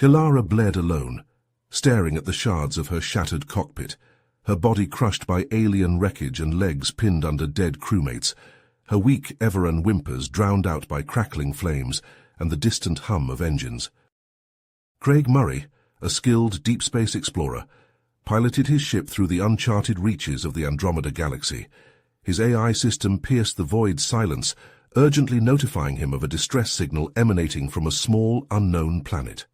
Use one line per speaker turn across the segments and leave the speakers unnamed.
Ilara bled alone, staring at the shards of her shattered cockpit, her body crushed by alien wreckage and legs pinned under dead crewmates, her weak Everan whimpers drowned out by crackling flames and the distant hum of engines. Craig Murray, a skilled deep space explorer, piloted his ship through the uncharted reaches of the Andromeda Galaxy. His AI system pierced the void silence, urgently notifying him of a distress signal emanating from a small, unknown planet.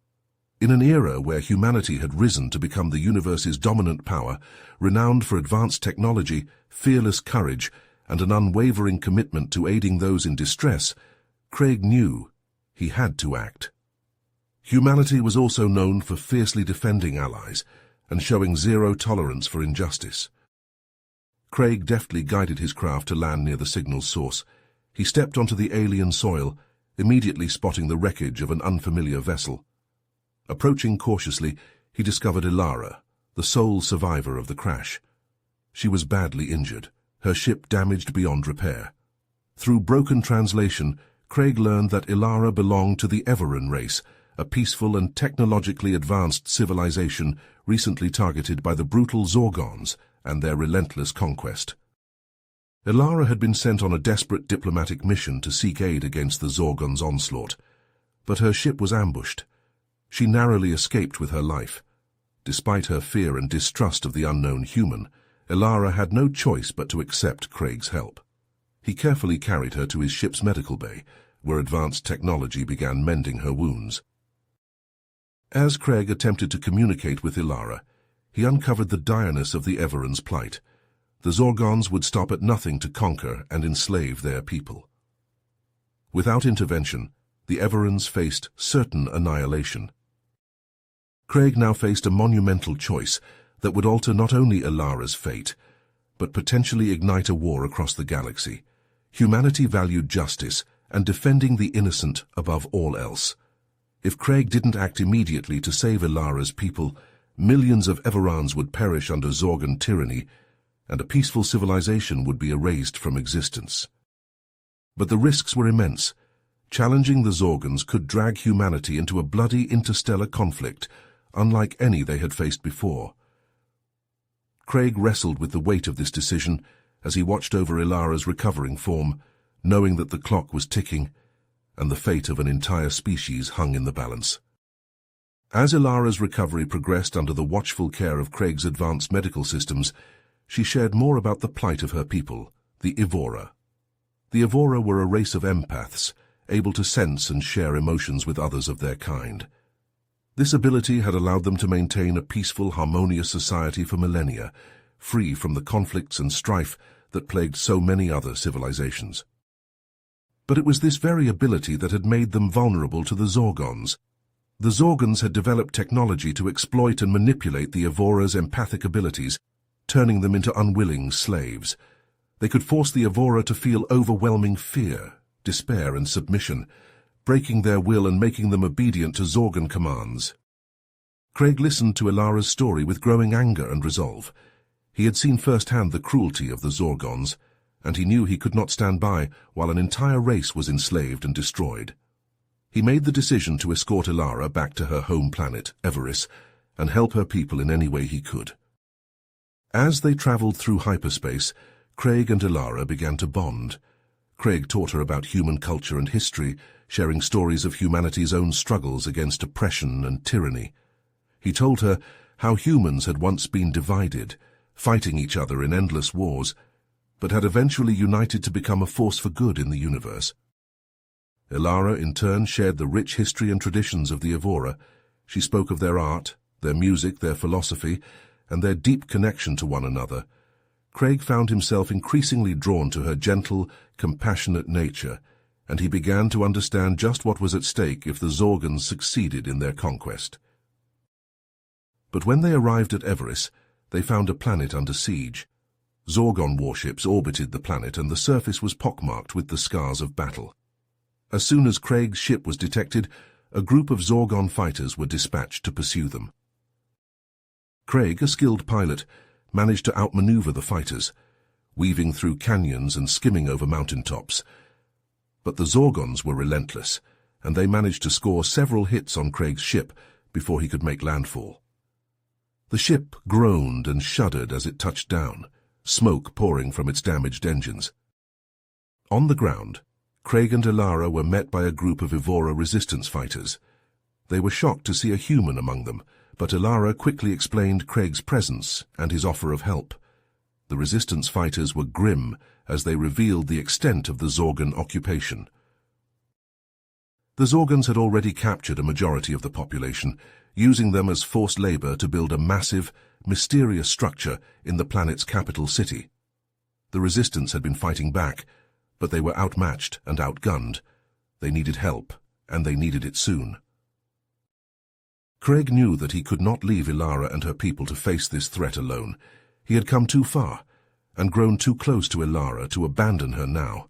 In an era where humanity had risen to become the universe's dominant power, renowned for advanced technology, fearless courage, and an unwavering commitment to aiding those in distress, Craig knew he had to act. Humanity was also known for fiercely defending allies and showing zero tolerance for injustice. Craig deftly guided his craft to land near the signal's source. He stepped onto the alien soil, immediately spotting the wreckage of an unfamiliar vessel. Approaching cautiously, he discovered Ilara, the sole survivor of the crash. She was badly injured, her ship damaged beyond repair. Through broken translation, Craig learned that Ilara belonged to the Everan race, a peaceful and technologically advanced civilization recently targeted by the brutal Zorgons and their relentless conquest. Ilara had been sent on a desperate diplomatic mission to seek aid against the Zorgons' onslaught, but her ship was ambushed. She narrowly escaped with her life. Despite her fear and distrust of the unknown human, Ilara had no choice but to accept Craig's help. He carefully carried her to his ship's medical bay, where advanced technology began mending her wounds. As Craig attempted to communicate with Ilara, he uncovered the direness of the Everans' plight. The Zorgons would stop at nothing to conquer and enslave their people. Without intervention, the Everans faced certain annihilation. Craig now faced a monumental choice that would alter not only Ilara's fate, but potentially ignite a war across the galaxy. Humanity valued justice and defending the innocent above all else. If Craig didn't act immediately to save Ilara's people, millions of Everans would perish under Zorgon tyranny, and a peaceful civilization would be erased from existence. But the risks were immense. Challenging the Zorgons could drag humanity into a bloody interstellar conflict, unlike any they had faced before. Craig wrestled with the weight of this decision as he watched over Ilara's recovering form, knowing that the clock was ticking and the fate of an entire species hung in the balance. As Ilara's recovery progressed under the watchful care of Craig's advanced medical systems, she shared more about the plight of her people, the Evora. The Evora were a race of empaths, able to sense and share emotions with others of their kind. This ability had allowed them to maintain a peaceful, harmonious society for millennia, free from the conflicts and strife that plagued so many other civilizations. But it was this very ability that had made them vulnerable to the Zorgons. The Zorgons had developed technology to exploit and manipulate the Evora's empathic abilities, turning them into unwilling slaves. They could force the Evora to feel overwhelming fear, despair, and submission, breaking their will and making them obedient to Zorgon commands. Craig listened to Ilara's story with growing anger and resolve. He had seen firsthand the cruelty of the Zorgons, and he knew he could not stand by while an entire race was enslaved and destroyed. He made the decision to escort Ilara back to her home planet, Everis, and help her people in any way he could. As they traveled through hyperspace, Craig and Ilara began to bond. Craig taught her about human culture and history, sharing stories of humanity's own struggles against oppression and tyranny. He told her how humans had once been divided, fighting each other in endless wars, but had eventually united to become a force for good in the universe. Ilara, in turn, shared the rich history and traditions of the Evora. She spoke of their art, their music, their philosophy, and their deep connection to one another. Craig found himself increasingly drawn to her gentle, compassionate nature, and he began to understand just what was at stake if the Zorgons succeeded in their conquest. But when they arrived at Everis, they found a planet under siege. Zorgon warships orbited the planet, and the surface was pockmarked with the scars of battle. As soon as Craig's ship was detected, a group of Zorgon fighters were dispatched to pursue them. Craig, a skilled pilot, managed to outmaneuver the fighters, weaving through canyons and skimming over mountaintops. But the Zorgons were relentless, and they managed to score several hits on Craig's ship before he could make landfall. The ship groaned and shuddered as it touched down, smoke pouring from its damaged engines. On the ground, Craig and Ilara were met by a group of Evora resistance fighters. They were shocked to see a human among them, but Ilara quickly explained Craig's presence and his offer of help. The resistance fighters were grim as they revealed the extent of the Zorgon occupation. The Zorgons had already captured a majority of the population, using them as forced labor to build a massive, mysterious structure in the planet's capital city. The resistance had been fighting back, but they were outmatched and outgunned. They needed help, and they needed it soon. Craig knew that he could not leave Ilara and her people to face this threat alone. He had come too far, and grown too close to Ilara to abandon her now.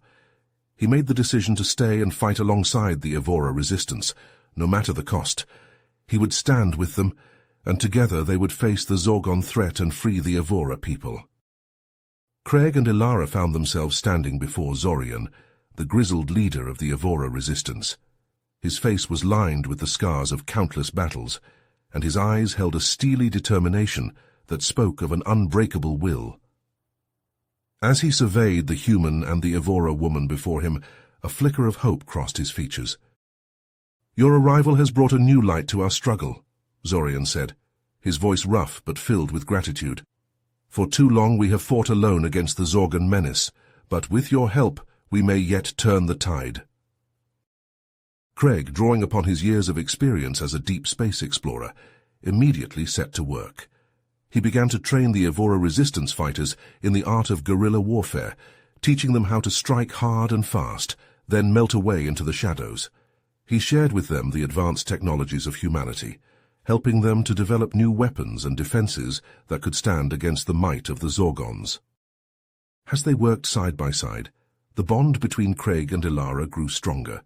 He made the decision to stay and fight alongside the Evora resistance, no matter the cost. He would stand with them, and together they would face the Zorgon threat and free the Evora people. Craig and Ilara found themselves standing before Zorian, the grizzled leader of the Evora resistance. His face was lined with the scars of countless battles, and his eyes held a steely determination that spoke of an unbreakable will. As he surveyed the human and the Evora woman before him, a flicker of hope crossed his features. "Your arrival has brought a new light to our struggle," Zorian said, his voice rough but filled with gratitude. "For too long we have fought alone against the Zorgon menace, but with your help we may yet turn the tide." Craig, drawing upon his years of experience as a deep space explorer, immediately set to work. He began to train the Evora resistance fighters in the art of guerrilla warfare, teaching them how to strike hard and fast, then melt away into the shadows. He shared with them the advanced technologies of humanity, helping them to develop new weapons and defenses that could stand against the might of the Zorgons. As they worked side by side, the bond between Craig and Ilara grew stronger.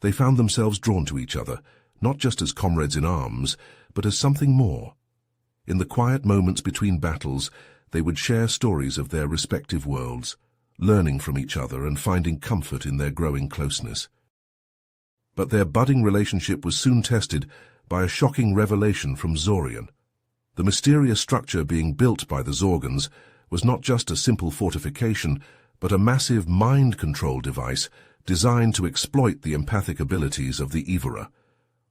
They found themselves drawn to each other, not just as comrades in arms, but as something more. In the quiet moments between battles, they would share stories of their respective worlds, learning from each other and finding comfort in their growing closeness. But their budding relationship was soon tested by a shocking revelation from Zorian. The mysterious structure being built by the Zorgons was not just a simple fortification, but a massive mind control device designed to exploit the empathic abilities of the Evora.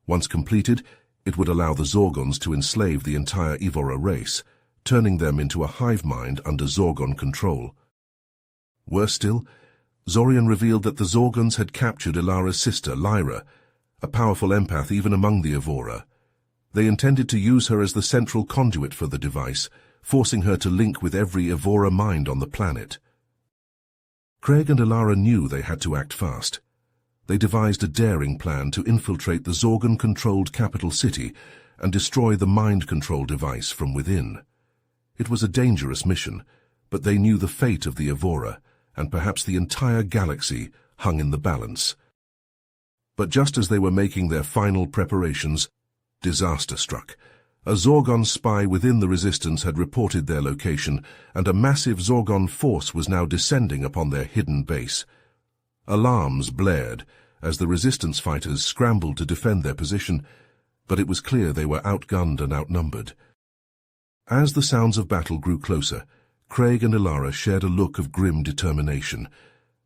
Once completed, it would allow the Zorgons to enslave the entire Evora race, turning them into a hive mind under Zorgon control. Worse still, Zorian revealed that the Zorgons had captured Ilara's sister, Lyra, a powerful empath even among the Evora. They intended to use her as the central conduit for the device, forcing her to link with every Evora mind on the planet. Craig and Ilara knew they had to act fast. They devised a daring plan to infiltrate the Zorgon-controlled capital city and destroy the mind control device from within. It was a dangerous mission, but they knew the fate of the Evora, and perhaps the entire galaxy, hung in the balance. But just as they were making their final preparations, disaster struck. A Zorgon spy within the Resistance had reported their location, and a massive Zorgon force was now descending upon their hidden base. Alarms blared as the Resistance fighters scrambled to defend their position, but it was clear they were outgunned and outnumbered. As the sounds of battle grew closer, Craig and Ilara shared a look of grim determination.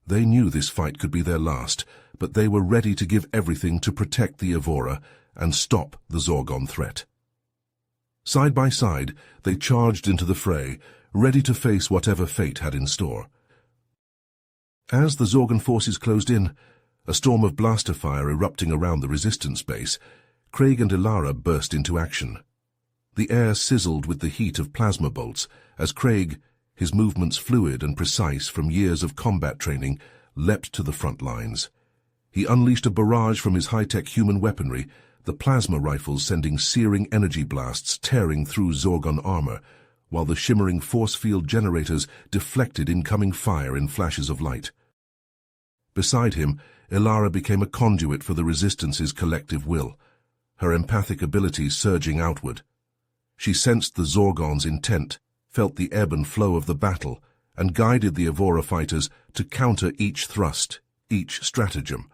They knew this fight could be their last, but they were ready to give everything to protect the Evora and stop the Zorgon threat. Side by side, they charged into the fray, ready to face whatever fate had in store. As the Zorgon forces closed in, a storm of blaster fire erupting around the Resistance base, Craig and Ilara burst into action. The air sizzled with the heat of plasma bolts as Craig, his movements fluid and precise from years of combat training, leapt to the front lines. He unleashed a barrage from his high-tech human weaponry, the plasma rifles sending searing energy blasts tearing through Zorgon armor, while the shimmering force field generators deflected incoming fire in flashes of light. Beside him, Ilara became a conduit for the Resistance's collective will, her empathic abilities surging outward. She sensed the Zorgon's intent, felt the ebb and flow of the battle, and guided the Evora fighters to counter each thrust, each stratagem.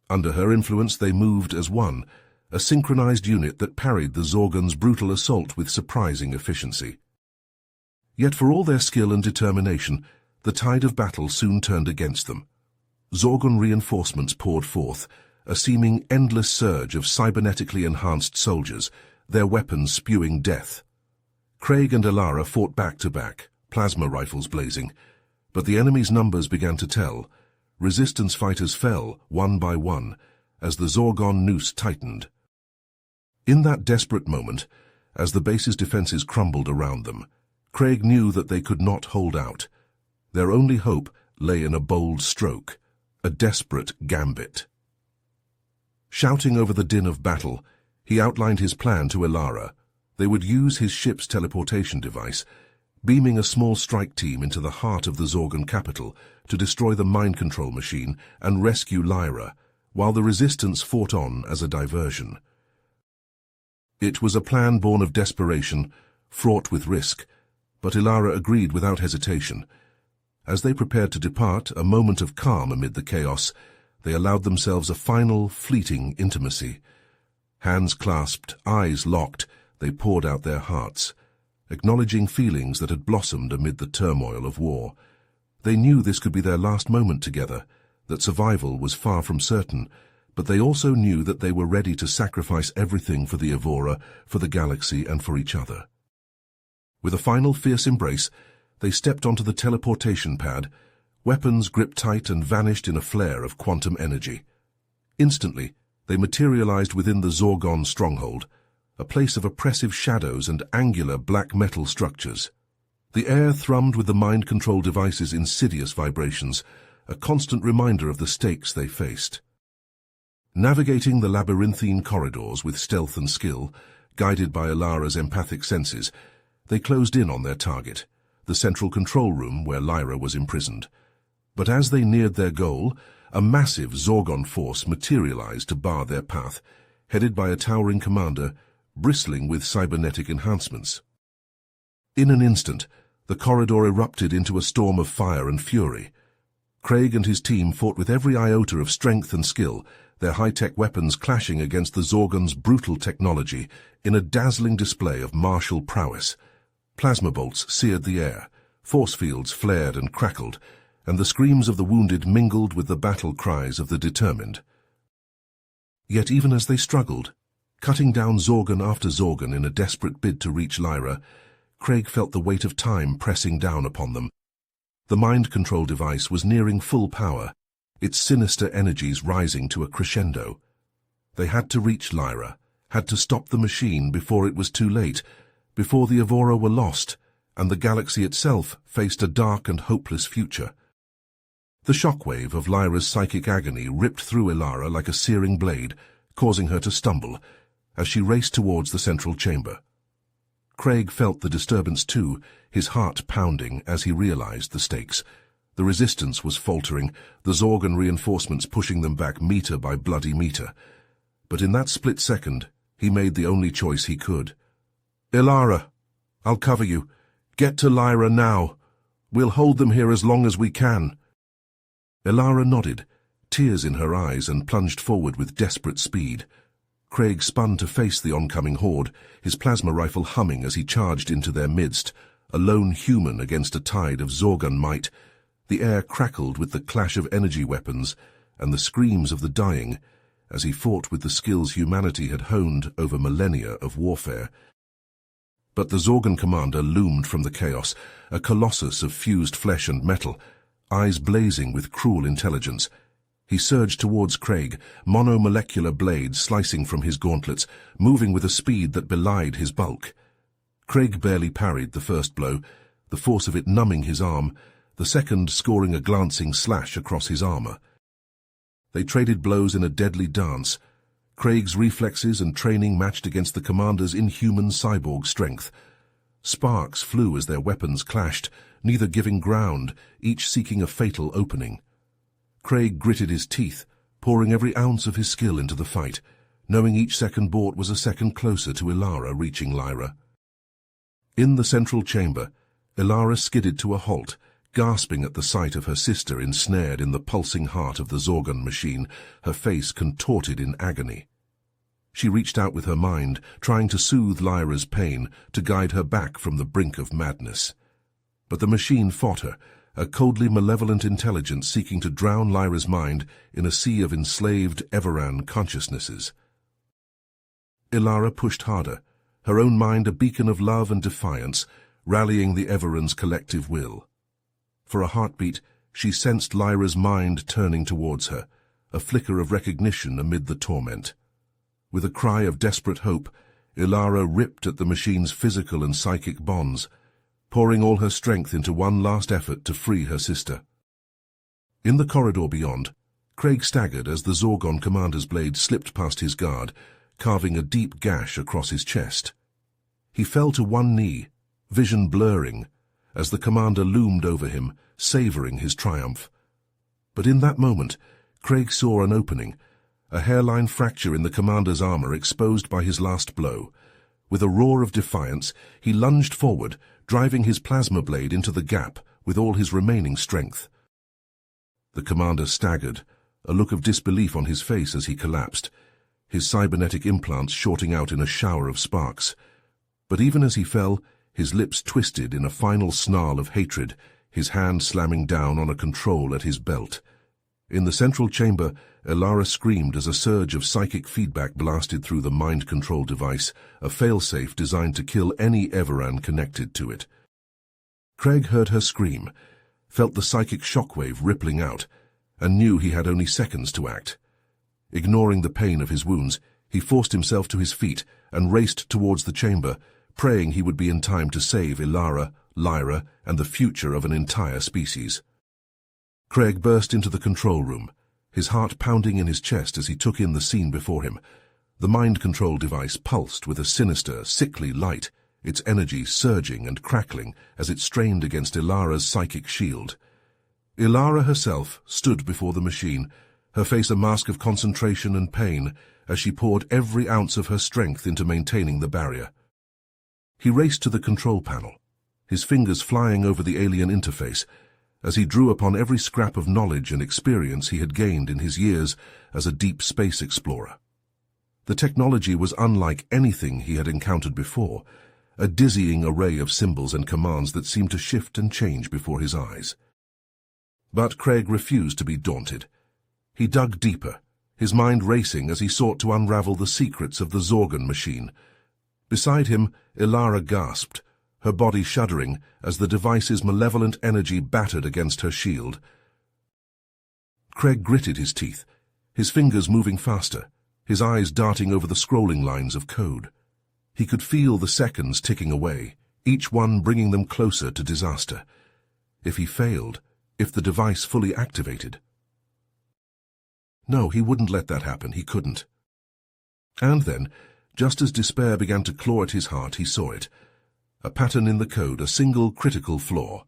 Under her influence they moved as one, a synchronized unit that parried the Zorgon's brutal assault with surprising efficiency. Yet for all their skill and determination, the tide of battle soon turned against them. Zorgon reinforcements poured forth, a seeming endless surge of cybernetically enhanced soldiers, their weapons spewing death. Craig and Elara fought back to back, plasma rifles blazing, but the enemy's numbers began to tell. Resistance fighters fell, one by one, as the Zorgon noose tightened. In that desperate moment, as the base's defenses crumbled around them, Craig knew that they could not hold out. Their only hope lay in a bold stroke, a desperate gambit. Shouting over the din of battle, he outlined his plan to Elara. They would use his ship's teleportation device, beaming a small strike team into the heart of the Zorgon capital to destroy the mind control machine and rescue Lyra, while the resistance fought on as a diversion. It was a plan born of desperation, fraught with risk, but Elara agreed without hesitation. As they prepared to depart, a moment of calm amid the chaos, they allowed themselves a final, fleeting intimacy. Hands clasped, eyes locked, they poured out their hearts, acknowledging feelings that had blossomed amid the turmoil of war. They knew this could be their last moment together, that survival was far from certain, but they also knew that they were ready to sacrifice everything for the Evora, for the galaxy, and for each other. With a final fierce embrace, they stepped onto the teleportation pad, weapons gripped tight and vanished in a flare of quantum energy. Instantly, they materialized within the Zorgon stronghold, a place of oppressive shadows and angular black metal structures. The air thrummed with the mind control device's insidious vibrations, a constant reminder of the stakes they faced. Navigating the labyrinthine corridors with stealth and skill, guided by Elara's empathic senses, they closed in on their target, the central control room where Lyra was imprisoned. But as they neared their goal, a massive Zorgon force materialized to bar their path, headed by a towering commander, bristling with cybernetic enhancements. In an instant, the corridor erupted into a storm of fire and fury. Craig and his team fought with every iota of strength and skill, their high-tech weapons clashing against the Zorgon's brutal technology in a dazzling display of martial prowess. Plasma bolts seared the air, force fields flared and crackled, and the screams of the wounded mingled with the battle cries of the determined. Yet even as they struggled, cutting down Zorgon after Zorgon in a desperate bid to reach Lyra, Craig felt the weight of time pressing down upon them. The mind control device was nearing full power, its sinister energies rising to a crescendo. They had to reach Lyra, had to stop the machine before it was too late, before the Evora were lost, and the galaxy itself faced a dark and hopeless future. The shockwave of Lyra's psychic agony ripped through Elara like a searing blade, causing her to stumble, as she raced towards the central chamber. Craig felt the disturbance too, his heart pounding as he realized the stakes. The resistance was faltering, the Zorgon reinforcements pushing them back meter by bloody meter. But in that split second, he made the only choice he could. "Elara, I'll cover you. Get to Lyra now. We'll hold them here as long as we can." Elara nodded, tears in her eyes, and plunged forward with desperate speed. Craig spun to face the oncoming horde, his plasma rifle humming as he charged into their midst, a lone human against a tide of Zorgon might. The air crackled with the clash of energy weapons and the screams of the dying as he fought with the skills humanity had honed over millennia of warfare. But the Zorgon commander loomed from the chaos, a colossus of fused flesh and metal, eyes blazing with cruel intelligence. He surged towards Craig, monomolecular blades slicing from his gauntlets, moving with a speed that belied his bulk. Craig barely parried the first blow, the force of it numbing his arm, the second scoring a glancing slash across his armor. They traded blows in a deadly dance. Craig's reflexes and training matched against the commander's inhuman cyborg strength. Sparks flew as their weapons clashed, neither giving ground, each seeking a fatal opening. Craig gritted his teeth, pouring every ounce of his skill into the fight, knowing each second bought was a second closer to Elara reaching Lyra. In the central chamber, Elara skidded to a halt, gasping at the sight of her sister ensnared in the pulsing heart of the Zorgon machine, her face contorted in agony. She reached out with her mind, trying to soothe Lyra's pain, to guide her back from the brink of madness. But the machine fought her, a coldly malevolent intelligence seeking to drown Lyra's mind in a sea of enslaved Everan consciousnesses. Ilara pushed harder, her own mind a beacon of love and defiance, rallying the Everan's collective will. For a heartbeat, she sensed Lyra's mind turning towards her, a flicker of recognition amid the torment. With a cry of desperate hope, Ilara ripped at the machine's physical and psychic bonds, pouring all her strength into one last effort to free her sister. In the corridor beyond, Craig staggered as the Zorgon commander's blade slipped past his guard, carving a deep gash across his chest. He fell to one knee, vision blurring, as the commander loomed over him, savoring his triumph. But in that moment, Craig saw an opening, a hairline fracture in the commander's armor exposed by his last blow. With a roar of defiance, he lunged forward, driving his plasma blade into the gap with all his remaining strength. The commander staggered, a look of disbelief on his face as he collapsed, his cybernetic implants shorting out in a shower of sparks. But even as he fell, his lips twisted in a final snarl of hatred, his hand slamming down on a control at his belt. In the central chamber, Ilara screamed as a surge of psychic feedback blasted through the mind control device, a failsafe designed to kill any Everan connected to it. Craig heard her scream, felt the psychic shockwave rippling out, and knew he had only seconds to act. Ignoring the pain of his wounds, he forced himself to his feet and raced towards the chamber, praying he would be in time to save Ilara, Lyra, and the future of an entire species. Craig burst into the control room, his heart pounding in his chest as he took in the scene before him. The mind control device pulsed with a sinister, sickly light, its energy surging and crackling as it strained against Ilara's psychic shield. Ilara herself stood before the machine, her face a mask of concentration and pain as she poured every ounce of her strength into maintaining the barrier. He raced to the control panel, his fingers flying over the alien interface, as he drew upon every scrap of knowledge and experience he had gained in his years as a deep space explorer. The technology was unlike anything he had encountered before, a dizzying array of symbols and commands that seemed to shift and change before his eyes. But Craig refused to be daunted. He dug deeper, his mind racing as he sought to unravel the secrets of the Zorgon machine. Beside him, Ilara gasped, her body shuddering as the device's malevolent energy battered against her shield. Craig gritted his teeth, his fingers moving faster, his eyes darting over the scrolling lines of code. He could feel the seconds ticking away, each one bringing them closer to disaster. If he failed, if the device fully activated. No, he wouldn't let that happen, he couldn't. And then, just as despair began to claw at his heart, he saw it. A pattern in the code, a single critical flaw.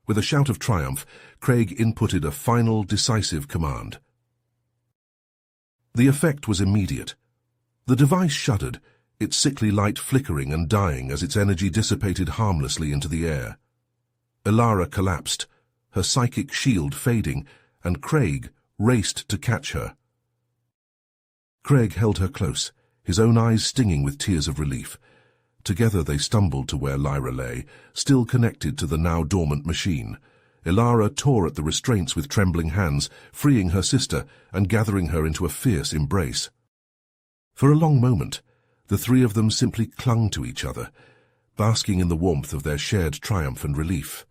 With a shout of triumph, Craig inputted a final, decisive command. The effect was immediate. The device shuddered, its sickly light flickering and dying as its energy dissipated harmlessly into the air. Ilara collapsed, her psychic shield fading, and Craig raced to catch her. Craig held her close, his own eyes stinging with tears of relief. Together they stumbled to where Lyra lay, still connected to the now dormant machine. Ilara tore at the restraints with trembling hands, freeing her sister and gathering her into a fierce embrace. For a long moment, the three of them simply clung to each other, basking in the warmth of their shared triumph and relief.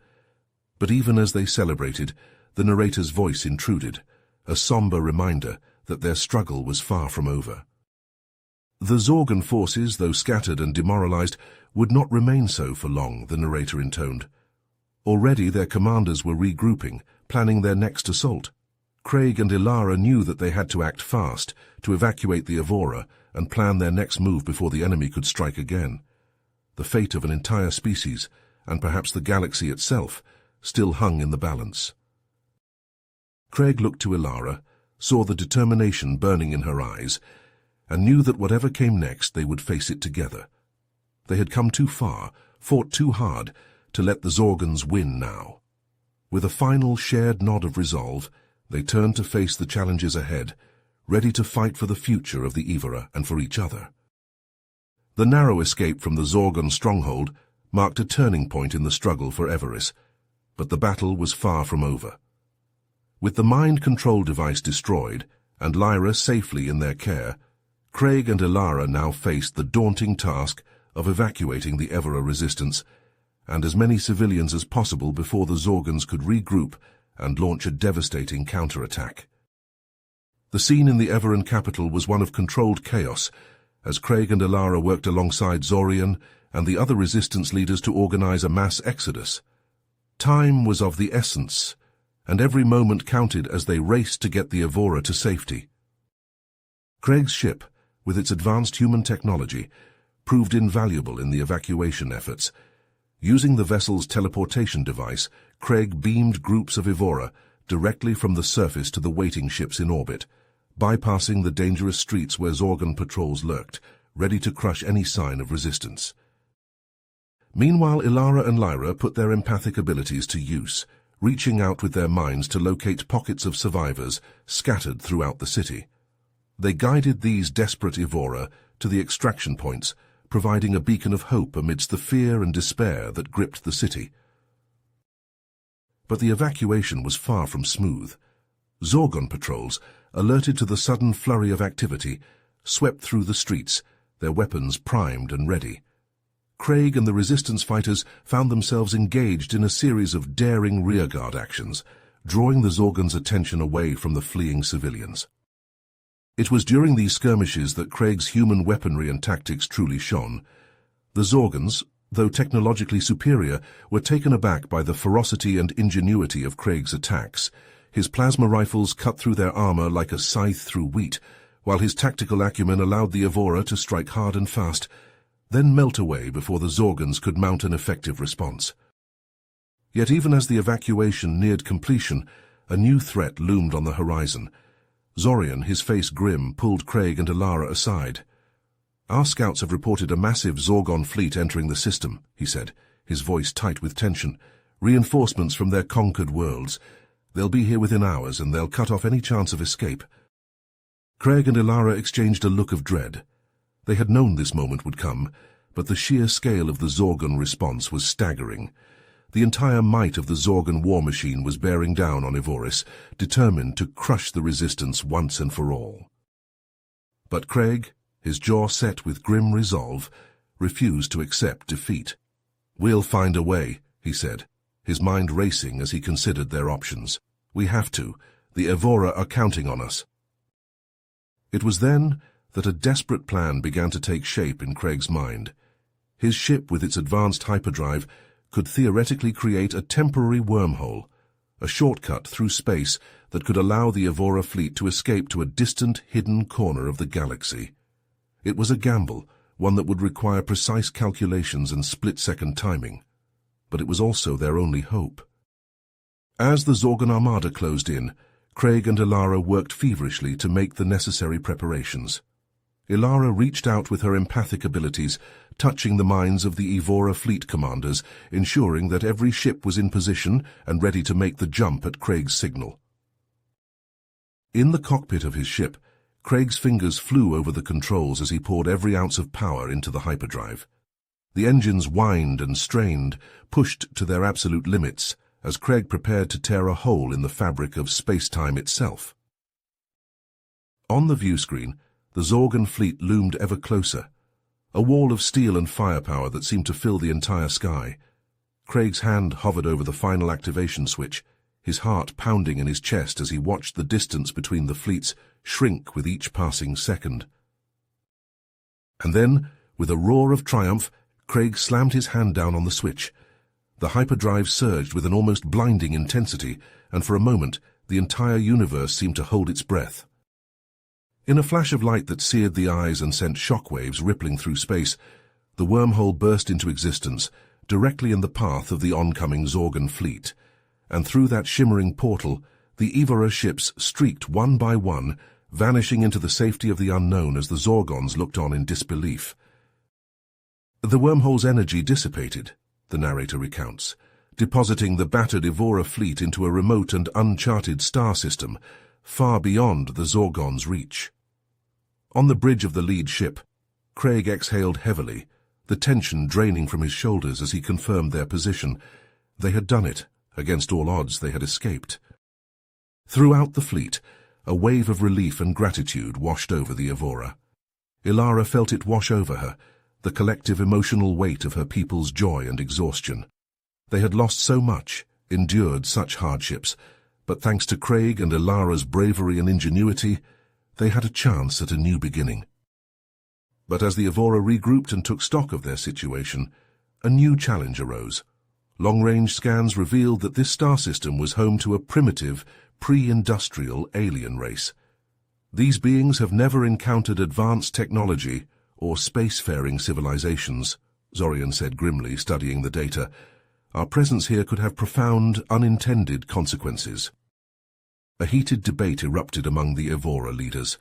But even as they celebrated, the narrator's voice intruded, a somber reminder that their struggle was far from over. The Zorgon forces, though scattered and demoralized, would not remain so for long, the narrator intoned. Already their commanders were regrouping, planning their next assault. Craig and Ilara knew that they had to act fast, to evacuate the Evora, and plan their next move before the enemy could strike again. The fate of an entire species, and perhaps the galaxy itself, still hung in the balance. Craig looked to Ilara, saw the determination burning in her eyes, and knew that whatever came next they would face it together. They had come too far, fought too hard, to let the Zorgons win now. With a final shared nod of resolve, they turned to face the challenges ahead, ready to fight for the future of the Evora and for each other. The narrow escape from the Zorgon stronghold marked a turning point in the struggle for Everis, but the battle was far from over. With the mind control device destroyed and Lyra safely in their care, Craig and Ilara now faced the daunting task of evacuating the Evora resistance and as many civilians as possible before the Zorgons could regroup and launch a devastating counterattack. The scene in the Everan capital was one of controlled chaos, as Craig and Ilara worked alongside Zorian and the other resistance leaders to organize a mass exodus. Time was of the essence, and every moment counted as they raced to get the Evora to safety. Craig's ship, with its advanced human technology, proved invaluable in the evacuation efforts. Using the vessel's teleportation device, Craig beamed groups of Evora directly from the surface to the waiting ships in orbit, bypassing the dangerous streets where Zorgon patrols lurked, ready to crush any sign of resistance. Meanwhile, Ilara and Lyra put their empathic abilities to use, reaching out with their minds to locate pockets of survivors scattered throughout the city. They guided these desperate Evora to the extraction points, providing a beacon of hope amidst the fear and despair that gripped the city. But the evacuation was far from smooth. Zorgon patrols, alerted to the sudden flurry of activity, swept through the streets, their weapons primed and ready. Craig and the resistance fighters found themselves engaged in a series of daring rearguard actions, drawing the Zorgons' attention away from the fleeing civilians. It was during these skirmishes that Craig's human weaponry and tactics truly shone. The Zorgons, though technologically superior, were taken aback by the ferocity and ingenuity of Craig's attacks. His plasma rifles cut through their armor like a scythe through wheat, while his tactical acumen allowed the Evora to strike hard and fast, then melt away before the Zorgons could mount an effective response. Yet even as the evacuation neared completion, a new threat loomed on the horizon. Zorian, his face grim, pulled Craig and Ilara aside. "Our scouts have reported a massive Zorgon fleet entering the system," he said, his voice tight with tension. "Reinforcements from their conquered worlds. They'll be here within hours, and they'll cut off any chance of escape." Craig and Ilara exchanged a look of dread. They had known this moment would come, but the sheer scale of the Zorgon response was staggering. The entire might of the Zorgon war machine was bearing down on Evoris, determined to crush the resistance once and for all. But Craig, his jaw set with grim resolve, refused to accept defeat. "We'll find a way," he said, his mind racing as he considered their options. "We have to. The Evora are counting on us." It was then that a desperate plan began to take shape in Craig's mind. His ship, with its advanced hyperdrive, could theoretically create a temporary wormhole, a shortcut through space that could allow the Evora fleet to escape to a distant, hidden corner of the galaxy. It was a gamble, one that would require precise calculations and split-second timing, but it was also their only hope. As the Zorgon armada closed in, Craig and Ilara worked feverishly to make the necessary preparations. Ilara reached out with her empathic abilities, touching the minds of the Evora fleet commanders, ensuring that every ship was in position and ready to make the jump at Craig's signal. In the cockpit of his ship, Craig's fingers flew over the controls as he poured every ounce of power into the hyperdrive. The engines whined and strained, pushed to their absolute limits, as Craig prepared to tear a hole in the fabric of space-time itself. On the view screen, the Zorgon fleet loomed ever closer, a wall of steel and firepower that seemed to fill the entire sky. Craig's hand hovered over the final activation switch, his heart pounding in his chest as he watched the distance between the fleets shrink with each passing second. And then, with a roar of triumph, Craig slammed his hand down on the switch. The hyperdrive surged with an almost blinding intensity, and for a moment, the entire universe seemed to hold its breath. In a flash of light that seared the eyes and sent shockwaves rippling through space, the wormhole burst into existence, directly in the path of the oncoming Zorgon fleet. And through that shimmering portal, the Evora ships streaked one by one, vanishing into the safety of the unknown as the Zorgons looked on in disbelief. The wormhole's energy dissipated, the narrator recounts, depositing the battered Evora fleet into a remote and uncharted star system, far beyond the Zorgon's reach. On the bridge of the lead ship, Craig exhaled heavily, the tension draining from his shoulders as he confirmed their position. They had done it. Against all odds, they had escaped. Throughout the fleet, a wave of relief and gratitude washed over the Evora. Ilara felt it wash over her, the collective emotional weight of her people's joy and exhaustion. They had lost so much, endured such hardships, but thanks to Craig and Ilara's bravery and ingenuity, they had a chance at a new beginning. But as the Evora regrouped and took stock of their situation, a new challenge arose. Long-range scans revealed that this star system was home to a primitive, pre-industrial alien race. These beings have never encountered advanced technology or spacefaring civilizations, Zorian said grimly, studying the data. Our presence here could have profound, unintended consequences. A heated debate erupted among the Evora leaders.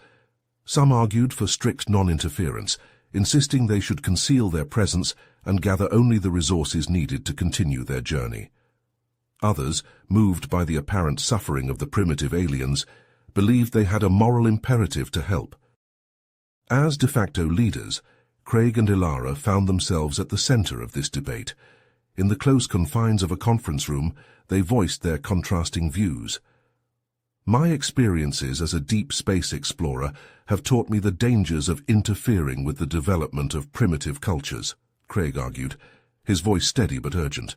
Some argued for strict non-interference, insisting they should conceal their presence and gather only the resources needed to continue their journey. Others, moved by the apparent suffering of the primitive aliens, believed they had a moral imperative to help. As de facto leaders, Craig and Ilara found themselves at the center of this debate. In the close confines of a conference room, they voiced their contrasting views. My experiences as a deep space explorer have taught me the dangers of interfering with the development of primitive cultures, Craig argued, his voice steady but urgent.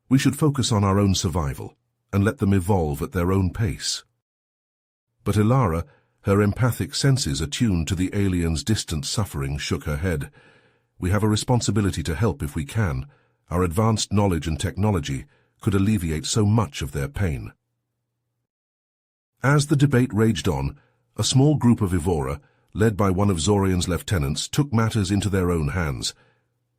We should focus on our own survival and let them evolve at their own pace. But Ilara, her empathic senses attuned to the aliens' distant suffering, shook her head. We have a responsibility to help if we can. Our advanced knowledge and technology could alleviate so much of their pain. As the debate raged on, a small group of Evora, led by one of Zorian's lieutenants, took matters into their own hands.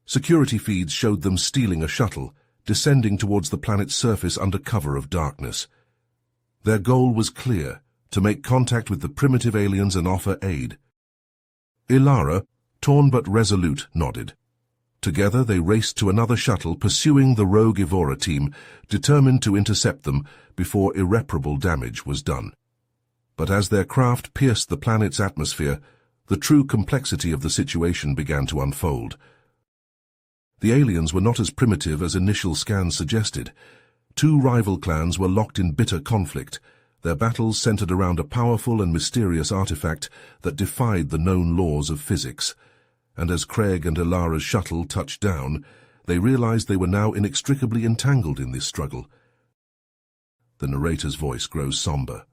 Security feeds showed them stealing a shuttle, descending towards the planet's surface under cover of darkness. Their goal was clear: to make contact with the primitive aliens and offer aid. Ilara, torn but resolute, nodded. Together they raced to another shuttle, pursuing the rogue Evora team, determined to intercept them before irreparable damage was done. But as their craft pierced the planet's atmosphere, the true complexity of the situation began to unfold. The aliens were not as primitive as initial scans suggested. Two rival clans were locked in bitter conflict, their battles centered around a powerful and mysterious artifact that defied the known laws of physics. And as Craig and Ilara's shuttle touched down, they realized they were now inextricably entangled in this struggle. The narrator's voice grows somber.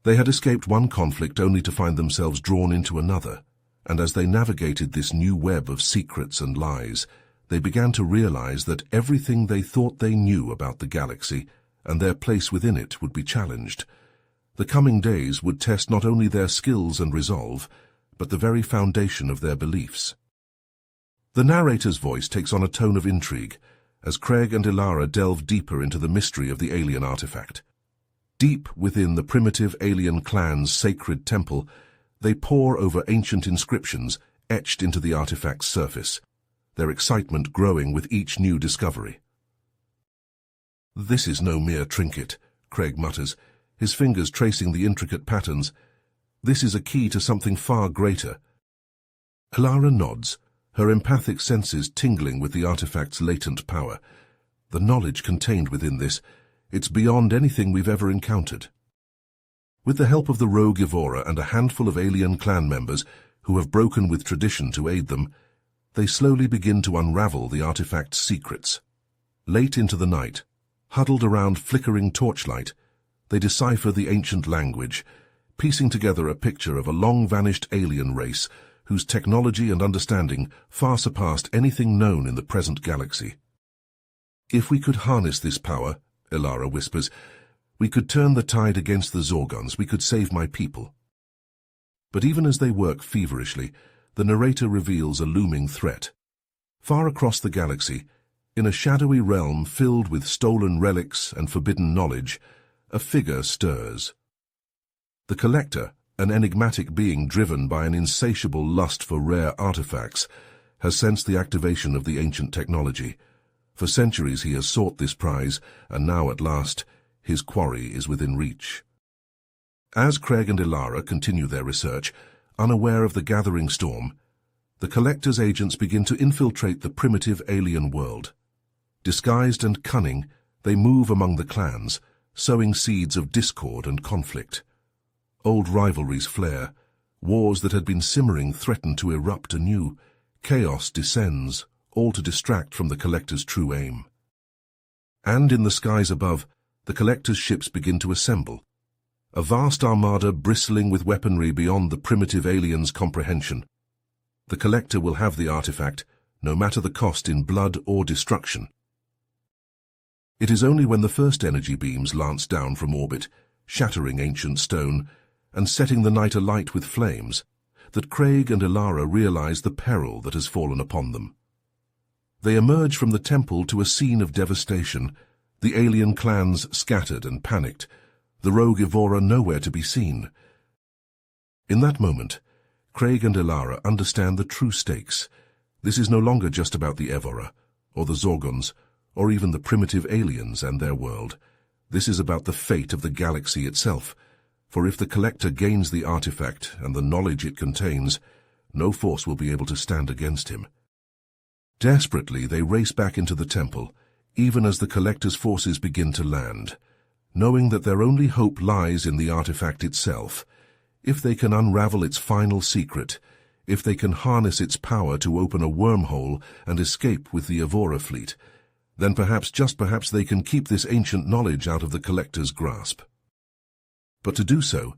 They had escaped one conflict only to find themselves drawn into another, and as they navigated this new web of secrets and lies, they began to realize that everything they thought they knew about the galaxy and their place within it would be challenged. The coming days would test not only their skills and resolve, but the very foundation of their beliefs. The narrator's voice takes on a tone of intrigue as Craig and Ilara delve deeper into the mystery of the alien artifact. Deep within the primitive alien clan's sacred temple, they pore over ancient inscriptions etched into the artifact's surface, their excitement growing with each new discovery. "This is no mere trinket," Craig mutters, his fingers tracing the intricate patterns. "This is a key to something far greater." Ilara nods, her empathic senses tingling with the artifact's latent power. The knowledge contained within this, it's beyond anything we've ever encountered. With the help of the rogue Evora and a handful of alien clan members who have broken with tradition to aid them, they slowly begin to unravel the artifact's secrets. Late into the night, huddled around flickering torchlight, they decipher the ancient language, piecing together a picture of a long-vanished alien race whose technology and understanding far surpassed anything known in the present galaxy. "If we could harness this power," Ilara whispers, "we could turn the tide against the Zorgons, we could save my people." But even as they work feverishly, the narrator reveals a looming threat. Far across the galaxy, in a shadowy realm filled with stolen relics and forbidden knowledge, a figure stirs. The Collector, an enigmatic being driven by an insatiable lust for rare artifacts, has sensed the activation of the ancient technology. For centuries he has sought this prize, and now at last his quarry is within reach. As Craig and Ilara continue their research, unaware of the gathering storm, the Collector's agents begin to infiltrate the primitive alien world. Disguised and cunning, they move among the clans, sowing seeds of discord and conflict. Old rivalries flare. Wars that had been simmering threaten to erupt anew. Chaos descends, all to distract from the Collector's true aim. And in the skies above, the Collector's ships begin to assemble. A vast armada bristling with weaponry beyond the primitive aliens' comprehension. The Collector will have the artifact, no matter the cost in blood or destruction. It is only when the first energy beams lance down from orbit, shattering ancient stone, and setting the night alight with flames, that Craig and Ilara realize the peril that has fallen upon them. They emerge from the temple to a scene of devastation, the alien clans scattered and panicked, the rogue Evora nowhere to be seen. In that moment, Craig and Ilara understand the true stakes. This is no longer just about the Evora, or the Zorgons, or even the primitive aliens and their world. This is about the fate of the galaxy itself, for if the Collector gains the artifact and the knowledge it contains, no force will be able to stand against him. Desperately, they race back into the temple, even as the Collector's forces begin to land, knowing that their only hope lies in the artifact itself. If they can unravel its final secret, if they can harness its power to open a wormhole and escape with the Evora fleet, then perhaps, just perhaps, they can keep this ancient knowledge out of the Collector's grasp. But to do so,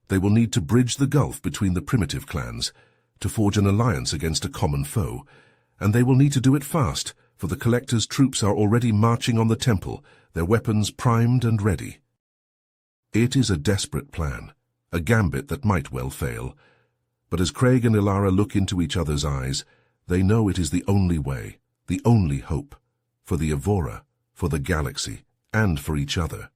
they will need to bridge the gulf between the primitive clans, to forge an alliance against a common foe, and they will need to do it fast, for the Collector's troops are already marching on the temple, their weapons primed and ready. It is a desperate plan, a gambit that might well fail, but as Craig and Ilara look into each other's eyes, they know it is the only way, the only hope, for the Evora, for the galaxy, and for each other.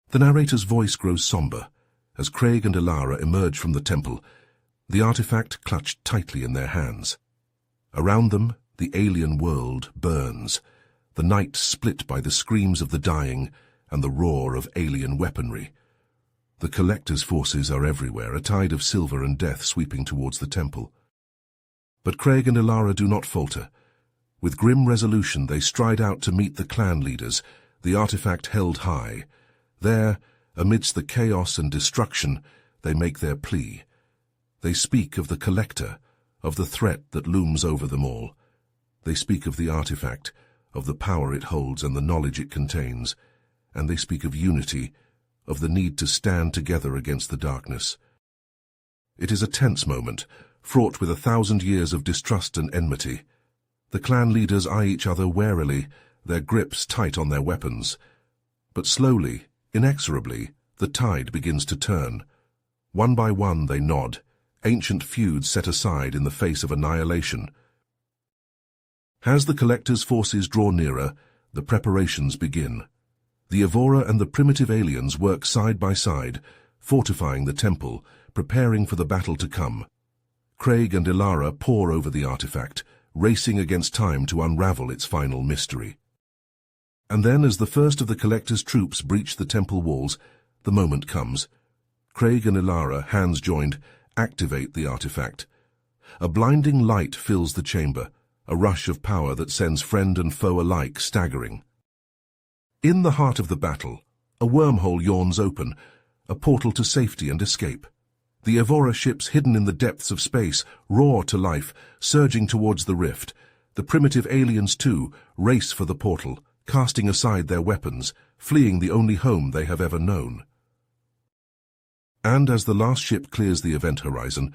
The narrator's voice grows somber as Craig and Ilara emerge from the temple, the artifact clutched tightly in their hands. Around them, the alien world burns, the night split by the screams of the dying and the roar of alien weaponry. The Collector's forces are everywhere, a tide of silver and death sweeping towards the temple. But Craig and Ilara do not falter. With grim resolution, they stride out to meet the clan leaders, the artifact held high. There, amidst the chaos and destruction, they make their plea. They speak of the Collector, of the threat that looms over them all. They speak of the artifact, of the power it holds and the knowledge it contains, and they speak of unity, of the need to stand together against the darkness. It is a tense moment, fraught with 1,000 years of distrust and enmity. The clan leaders eye each other warily, their grips tight on their weapons. But slowly, inexorably, the tide begins to turn. One by one they nod, ancient feuds set aside in the face of annihilation. As the Collector's forces draw nearer, the preparations begin. The Evora and the primitive aliens work side by side, fortifying the temple, preparing for the battle to come. Craig and Ilara pore over the artifact, racing against time to unravel its final mystery. And then, as the first of the Collector's troops breach the temple walls, the moment comes. Craig and Ilara, hands joined, activate the artifact. A blinding light fills the chamber, a rush of power that sends friend and foe alike staggering. In the heart of the battle, a wormhole yawns open, a portal to safety and escape. The Evora ships hidden in the depths of space roar to life, surging towards the rift. The primitive aliens, too, race for the portal, casting aside their weapons, fleeing the only home they have ever known. And as the last ship clears the event horizon,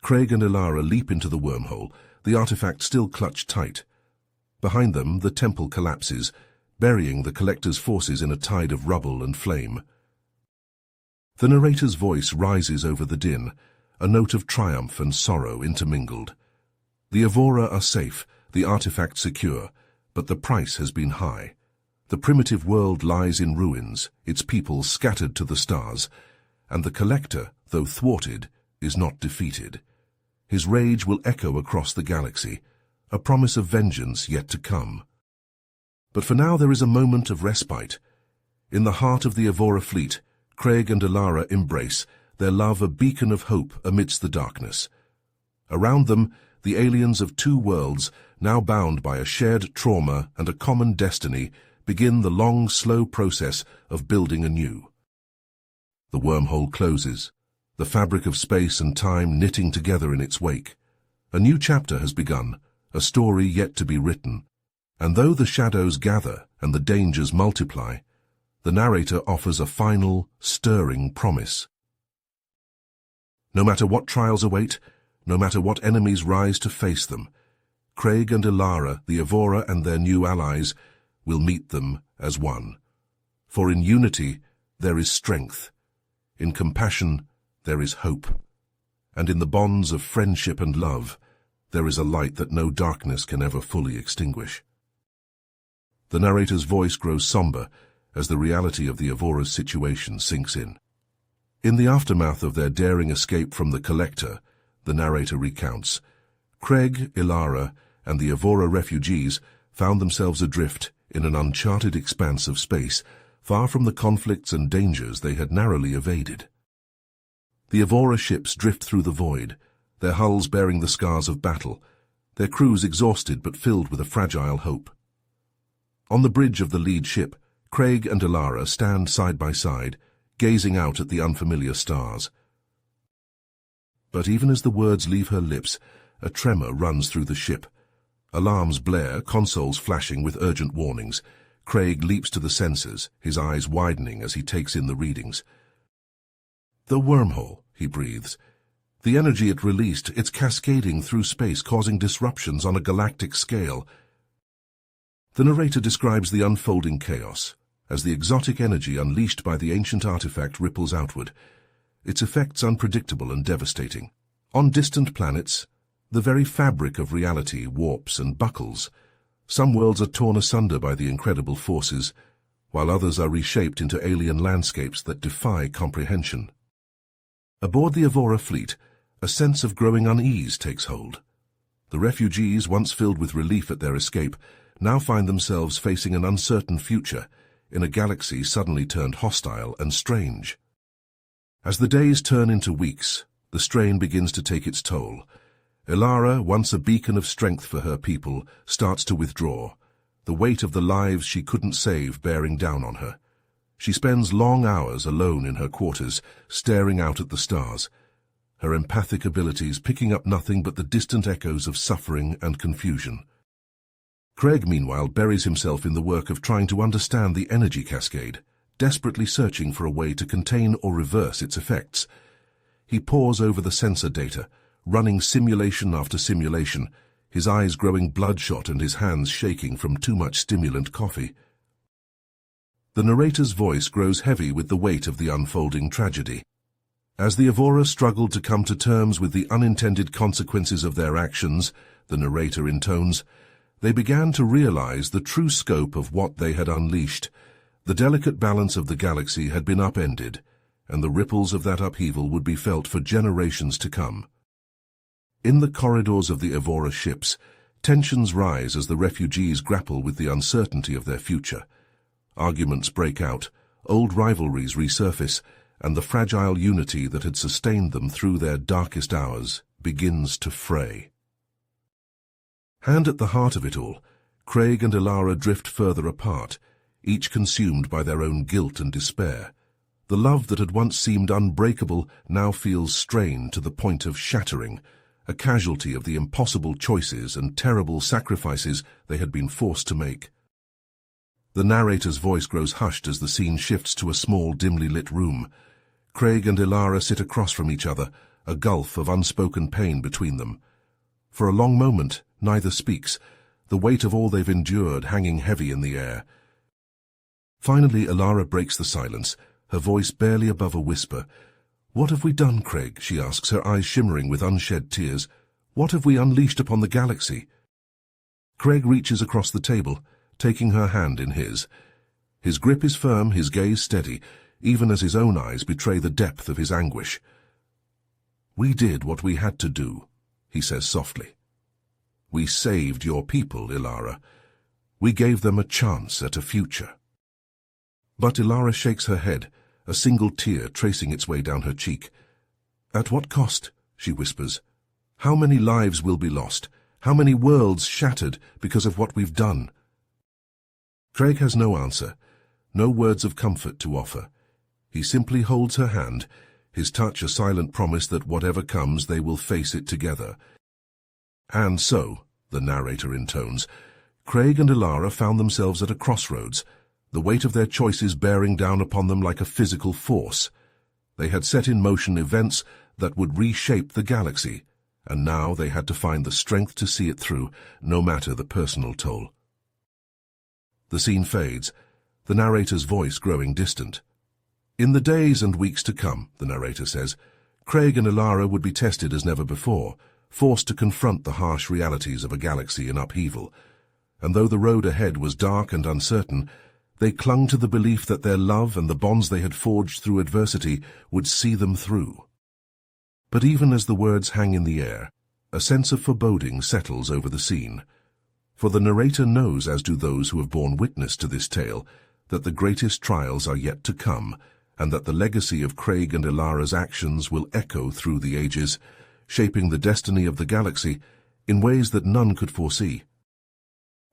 Craig and Ilara leap into the wormhole, the artifact still clutched tight. Behind them, the temple collapses, burying the Collector's forces in a tide of rubble and flame. The narrator's voice rises over the din, a note of triumph and sorrow intermingled. The Evora are safe, the artifact secure, but the price has been high. The primitive world lies in ruins, its people scattered to the stars, and the Collector, though thwarted, is not defeated. His rage will echo across the galaxy, a promise of vengeance yet to come. But for now there is a moment of respite. In the heart of the Evora fleet, Craig and Ilara embrace, their love a beacon of hope amidst the darkness. Around them, the aliens of two worlds, now bound by a shared trauma and a common destiny, begin the long, slow process of building anew. The wormhole closes, the fabric of space and time knitting together in its wake. A new chapter has begun, a story yet to be written, and though the shadows gather and the dangers multiply, the narrator offers a final, stirring promise. No matter what trials await, no matter what enemies rise to face them, Craig and Ilara, the Evora and their new allies, will meet them as one. For in unity there is strength, in compassion there is hope, and in the bonds of friendship and love there is a light that no darkness can ever fully extinguish. The narrator's voice grows somber as the reality of the Evora's situation sinks in. In the aftermath of their daring escape from the Collector, the narrator recounts, Craig, Ilara, and the Evora refugees found themselves adrift in an uncharted expanse of space, far from the conflicts and dangers they had narrowly evaded. The Evora ships drift through the void, their hulls bearing the scars of battle, their crews exhausted but filled with a fragile hope. On the bridge of the lead ship, Craig and Ilara stand side by side, gazing out at the unfamiliar stars. But even as the words leave her lips, a tremor runs through the ship. Alarms blare, consoles flashing with urgent warnings. Craig leaps to the sensors, his eyes widening as he takes in the readings. The wormhole, he breathes. The energy it released, it's cascading through space, causing disruptions on a galactic scale. The narrator describes the unfolding chaos, as the exotic energy unleashed by the ancient artifact ripples outward, its effects unpredictable and devastating. On distant planets, the very fabric of reality warps and buckles. Some worlds are torn asunder by the incredible forces, while others are reshaped into alien landscapes that defy comprehension. Aboard the Evora fleet, a sense of growing unease takes hold. The refugees, once filled with relief at their escape, now find themselves facing an uncertain future in a galaxy suddenly turned hostile and strange. As the days turn into weeks, the strain begins to take its toll. Ilara, once a beacon of strength for her people, starts to withdraw, the weight of the lives she couldn't save bearing down on her. She spends long hours alone in her quarters, staring out at the stars, her empathic abilities picking up nothing but the distant echoes of suffering and confusion. Craig, meanwhile, buries himself in the work of trying to understand the energy cascade, desperately searching for a way to contain or reverse its effects. He pores over the sensor data, running simulation after simulation, his eyes growing bloodshot and his hands shaking from too much stimulant coffee. The narrator's voice grows heavy with the weight of the unfolding tragedy. As the Evora struggled to come to terms with the unintended consequences of their actions, the narrator intones, they began to realize the true scope of what they had unleashed. The delicate balance of the galaxy had been upended, and the ripples of that upheaval would be felt for generations to come. In the corridors of the Evora ships, tensions rise as the refugees grapple with the uncertainty of their future. Arguments break out, old rivalries resurface, and the fragile unity that had sustained them through their darkest hours begins to fray. And at the heart of it all, Craig and Ilara drift further apart, each consumed by their own guilt and despair. The love that had once seemed unbreakable now feels strained to the point of shattering, a casualty of the impossible choices and terrible sacrifices they had been forced to make. The narrator's voice grows hushed as the scene shifts to a small, dimly lit room. Craig and Ilara sit across from each other, a gulf of unspoken pain between them. For a long moment, neither speaks, the weight of all they've endured hanging heavy in the air. Finally, Ilara breaks the silence, her voice barely above a whisper. "What have we done, Craig?" she asks, her eyes shimmering with unshed tears. "What have we unleashed upon the galaxy?" Craig reaches across the table, taking her hand in his. His grip is firm, his gaze steady, even as his own eyes betray the depth of his anguish. "We did what we had to do," he says softly. "We saved your people, Ilara. We gave them a chance at a future." But Ilara shakes her head, a single tear tracing its way down her cheek. "At what cost?" she whispers. "How many lives will be lost? How many worlds shattered because of what we've done?" Craig has no answer, no words of comfort to offer. He simply holds her hand, his touch a silent promise that whatever comes, they will face it together. And so, the narrator intones, Craig and Elara found themselves at a crossroads, the weight of their choices bearing down upon them like a physical force. They had set in motion events that would reshape the galaxy, and now they had to find the strength to see it through, no matter the personal toll. The scene fades, the narrator's voice growing distant. "In the days and weeks to come," the narrator says, Craig and Elara would be tested as never before, forced to confront the harsh realities of a galaxy in upheaval. And though the road ahead was dark and uncertain, they clung to the belief that their love and the bonds they had forged through adversity would see them through. But even as the words hang in the air, a sense of foreboding settles over the scene. For the narrator knows, as do those who have borne witness to this tale, that the greatest trials are yet to come, and that the legacy of Craig and Elara's actions will echo through the ages, shaping the destiny of the galaxy in ways that none could foresee.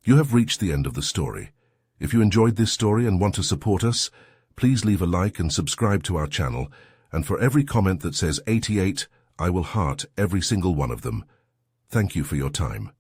You have reached the end of the story. If you enjoyed this story and want to support us, please leave a like and subscribe to our channel, and for every comment that says 88, I will heart every single one of them. Thank you for your time.